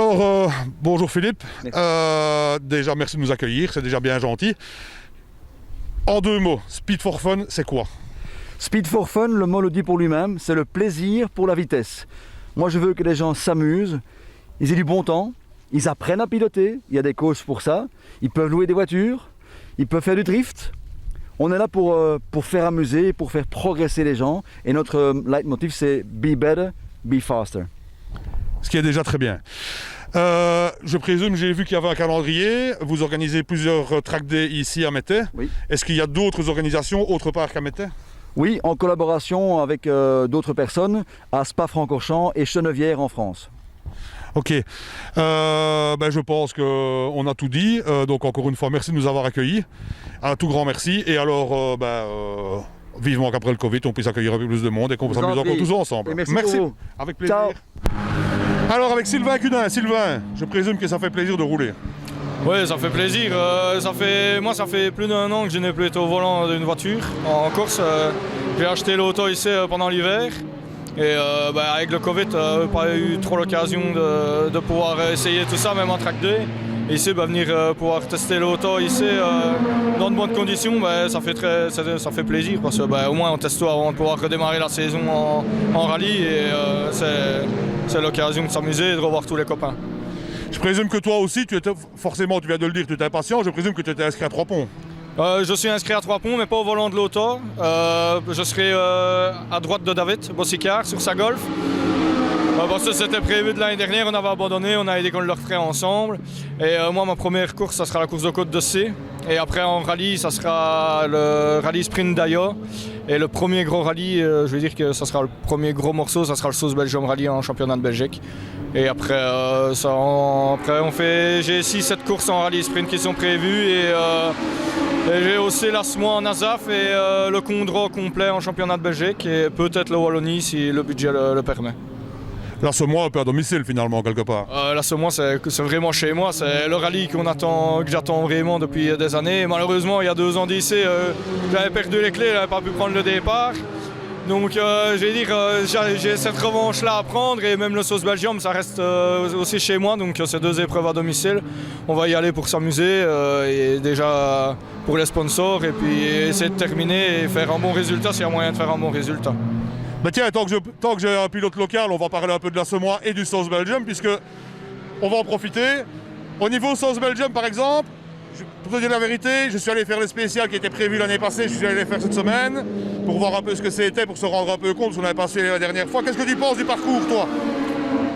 Alors, bonjour Philippe. Déjà, merci de nous accueillir, c'est déjà bien gentil. En 2 mots, Speed for Fun, c'est quoi? Speed for Fun, le mot le dit pour lui-même, c'est le plaisir pour la vitesse. Moi, je veux que les gens s'amusent, ils aient du bon temps, ils apprennent à piloter, il y a des coachs pour ça, ils peuvent louer des voitures, ils peuvent faire du drift. On est là pour faire amuser, pour faire progresser les gens. Et notre leitmotiv, c'est « Be better, be faster ». Ce qui est déjà très bien. Je présume, j'ai vu qu'il y avait un calendrier. Vous organisez plusieurs track days ici à Mettey. Oui. Est-ce qu'il y a d'autres organisations autre part qu'à Mettey? Oui, en collaboration avec d'autres personnes à Spa-Francorchamps et Chenevière en France. Ok. Je pense qu'on a tout dit. Donc encore une fois, merci de nous avoir accueillis. Un tout grand merci. Et alors, vivement qu'après le Covid, on puisse accueillir un peu plus de monde et qu'on s'amuse encore tous ensemble. Merci. Avec plaisir. Ciao. Alors avec Sylvain Cunin, Sylvain, je présume que ça fait plaisir de rouler. Oui, ça fait plaisir. Moi, ça fait plus d'1 an que je n'ai plus été au volant d'une voiture en course. J'ai acheté l'auto ici pendant l'hiver. Et avec le Covid, pas eu trop l'occasion de pouvoir essayer tout ça, même en track day. Et ici, venir pouvoir tester l'auto ici dans de bonnes conditions, ça fait plaisir parce que au moins on teste tout avant de pouvoir redémarrer la saison en rallye. Et c'est l'occasion de s'amuser et de revoir tous les copains. Je présume que toi aussi, tu viens de le dire, tu étais impatient, je présume que tu étais inscrit à 3 ponts. Je suis inscrit à 3 ponts, mais pas au volant de l'auto. Je serai à droite de David Bossicard sur sa Golf. Parce que c'était prévu de l'année dernière, on avait abandonné, on a dit qu'on le referait ensemble. Et moi, ma première course, ça sera la course de Côte de C. Et après en rallye, ça sera le rallye sprint d'Aya. Et le premier gros rallye, je vais dire que ça sera le premier gros morceau, ça sera le Sauce Belgium Rallye en championnat de Belgique. Et après, j'ai 6-7 courses en rallye sprint qui sont prévues. Et j'ai aussi l'Asmois en Azaf et le Condro complet en championnat de Belgique. Et peut-être le Wallonie si le budget le permet. Là, ce mois, un peu à domicile finalement, quelque part. Là, ce mois, c'est vraiment chez moi. C'est le rallye que j'attends vraiment depuis des années. Et malheureusement, il y a 2 ans d'ici, j'avais perdu les clés, j'avais pas pu prendre le départ. Donc, je vais dire, j'ai cette revanche-là à prendre. Et même le Sauce Belgium, ça reste aussi chez moi. Donc, c'est 2 épreuves à domicile. On va y aller pour s'amuser. Et déjà pour les sponsors. Et puis, essayer de terminer et faire un bon résultat s'il y a moyen de faire un bon résultat. Tiens, tant que j'ai un pilote local, on va parler un peu de l'Asmois et du Sauce Belgium, puisque on va en profiter. Au niveau Sauce Belgium, par exemple, pour te dire la vérité, je suis allé faire le spécial qui était prévu l'année passée, je suis allé le faire cette semaine, pour voir un peu ce que c'était, pour se rendre un peu compte, parce qu'on avait passé la dernière fois. Qu'est-ce que tu penses du parcours, toi?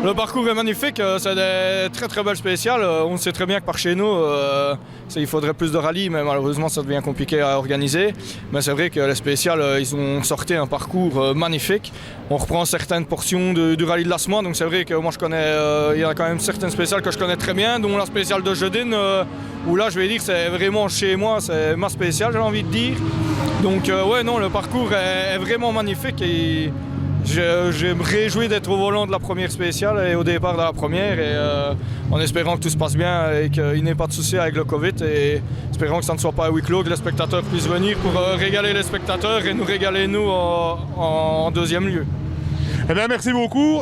Le parcours est magnifique, c'est des très très belles spéciales. On sait très bien que par chez nous, il faudrait plus de rallye, mais malheureusement ça devient compliqué à organiser. Mais c'est vrai que les spéciales, ils ont sorti un parcours magnifique. On reprend certaines portions du rallye de l'Asmois, donc c'est vrai que moi je connais, il y a quand même certaines spéciales que je connais très bien, dont la spéciale de Jeudine, où là je vais dire c'est vraiment chez moi, c'est ma spéciale, j'ai envie de dire. Donc le parcours est vraiment magnifique. Et je me réjouis d'être au volant de la première spéciale et au départ de la première, et en espérant que tout se passe bien et qu'il n'y ait pas de soucis avec le Covid, et espérant que ça ne soit pas à huis clos, que les spectateurs puissent venir pour régaler les spectateurs et nous régaler nous en deuxième lieu. Eh bien merci beaucoup.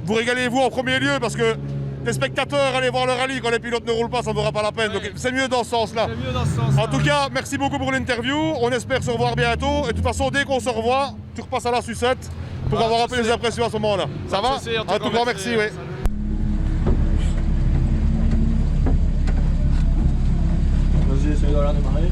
Vous régalez-vous en premier lieu parce que les spectateurs, allez voir le rallye, quand les pilotes ne roulent pas, ça ne vaudra pas la peine. Ouais. Donc c'est mieux dans ce sens-là. En tout cas, merci beaucoup pour l'interview. On espère se revoir bientôt. Et de toute façon, dès qu'on se revoit, tu repasses à la sucette pour avoir un peu les impressions à ce moment-là. Ça va? Un tout grand merci, oui. Vas-y, essaye de la démarrer.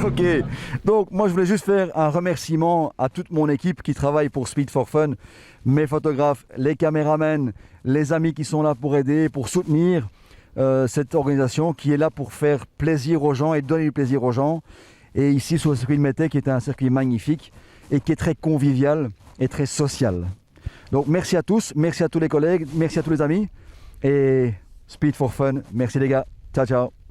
Ok, donc moi je voulais juste faire un remerciement à toute mon équipe qui travaille pour Speed for Fun, mes photographes, les caméramans, les amis qui sont là pour aider, pour soutenir cette organisation qui est là pour faire plaisir aux gens et donner du plaisir aux gens. Et ici sur le circuit de Mettey qui est un circuit magnifique et qui est très convivial et très social. Donc merci à tous les collègues, merci à tous les amis et Speed for Fun, merci les gars, ciao ciao.